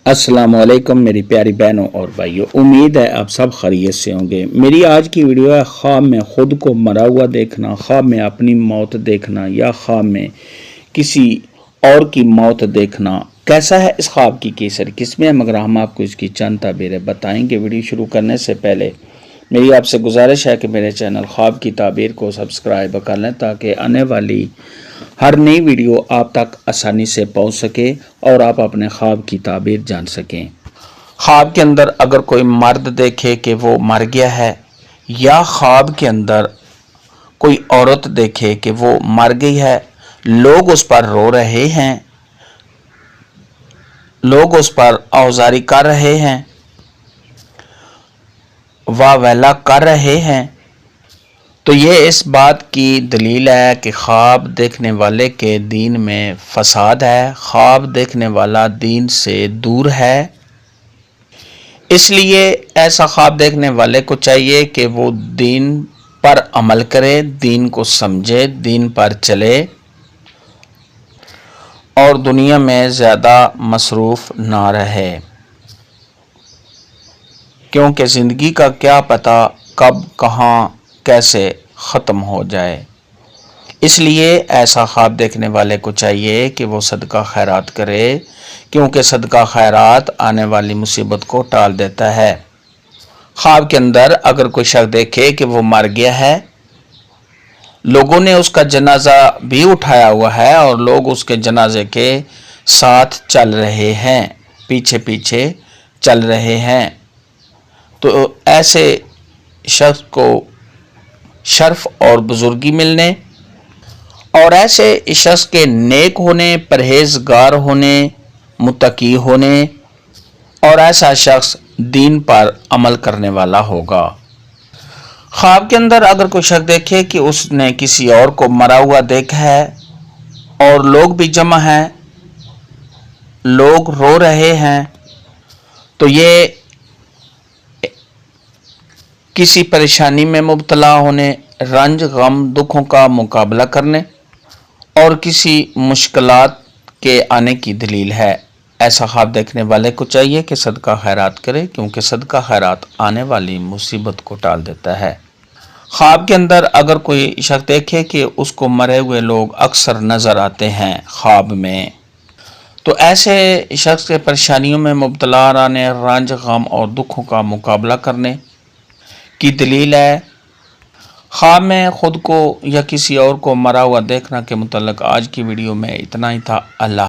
السلام علیکم میری پیاری بہنوں اور بھائیوں، امید ہے آپ سب خیریت سے ہوں گے۔ میری آج کی ویڈیو ہے خواب میں خود کو مرا ہوا دیکھنا، خواب میں اپنی موت دیکھنا یا خواب میں کسی اور کی موت دیکھنا۔ کیسا ہے اس خواب کی کیسر کس میں ہے، مگر ہم آپ کو اس کی چند تعبیریں بتائیں گے۔ ویڈیو شروع کرنے سے پہلے میری آپ سے گزارش ہے کہ میرے چینل خواب کی تعبیر کو سبسکرائب کر لیں تاکہ آنے والی ہر نئی ویڈیو آپ تک آسانی سے پہنچ سکے اور آپ اپنے خواب کی تعبیر جان سکیں۔ خواب کے اندر اگر کوئی مرد دیکھے کہ وہ مر گیا ہے یا خواب کے اندر کوئی عورت دیکھے کہ وہ مر گئی ہے، لوگ اس پر رو رہے ہیں، لوگ اس پر آوازاری کر رہے ہیں، واہ ویلا کر رہے ہیں، تو یہ اس بات کی دلیل ہے کہ خواب دیکھنے والے کے دین میں فساد ہے، خواب دیکھنے والا دین سے دور ہے۔ اس لیے ایسا خواب دیکھنے والے کو چاہیے کہ وہ دین پر عمل کرے، دین کو سمجھے، دین پر چلے اور دنیا میں زیادہ مصروف نہ رہے، کیونکہ زندگی کا کیا پتہ کب کہاں کیسے ختم ہو جائے۔ اس لیے ایسا خواب دیکھنے والے کو چاہیے کہ وہ صدقہ خیرات کرے، کیونکہ صدقہ خیرات آنے والی مصیبت کو ٹال دیتا ہے۔ خواب کے اندر اگر کوئی شخص دیکھے کہ وہ مر گیا ہے، لوگوں نے اس کا جنازہ بھی اٹھایا ہوا ہے اور لوگ اس کے جنازے کے ساتھ چل رہے ہیں، پیچھے پیچھے چل رہے ہیں، تو ایسے شخص کو شرف اور بزرگی ملنے اور ایسے شخص کے نیک ہونے، پرہیزگار ہونے، متقی ہونے اور ایسا شخص دین پر عمل کرنے والا ہوگا۔ خواب کے اندر اگر کوئی شخص دیکھے کہ اس نے کسی اور کو مرا ہوا دیکھا ہے اور لوگ بھی جمع ہیں، لوگ رو رہے ہیں، تو یہ کسی پریشانی میں مبتلا ہونے، رنج غم دکھوں کا مقابلہ کرنے اور کسی مشکلات کے آنے کی دلیل ہے۔ ایسا خواب دیکھنے والے کو چاہیے کہ صدقہ خیرات کرے، کیونکہ صدقہ خیرات آنے والی مصیبت کو ٹال دیتا ہے۔ خواب کے اندر اگر کوئی شخص دیکھے کہ اس کو مرے ہوئے لوگ اکثر نظر آتے ہیں خواب میں، تو ایسے شخص کے پریشانیوں میں مبتلا رہنے، رنج غم اور دکھوں کا مقابلہ کرنے کی دلیل ہے۔ خواب میں خود کو یا کسی اور کو مرا ہوا دیکھنا کے متعلق آج کی ویڈیو میں اتنا ہی تھا۔ اللہ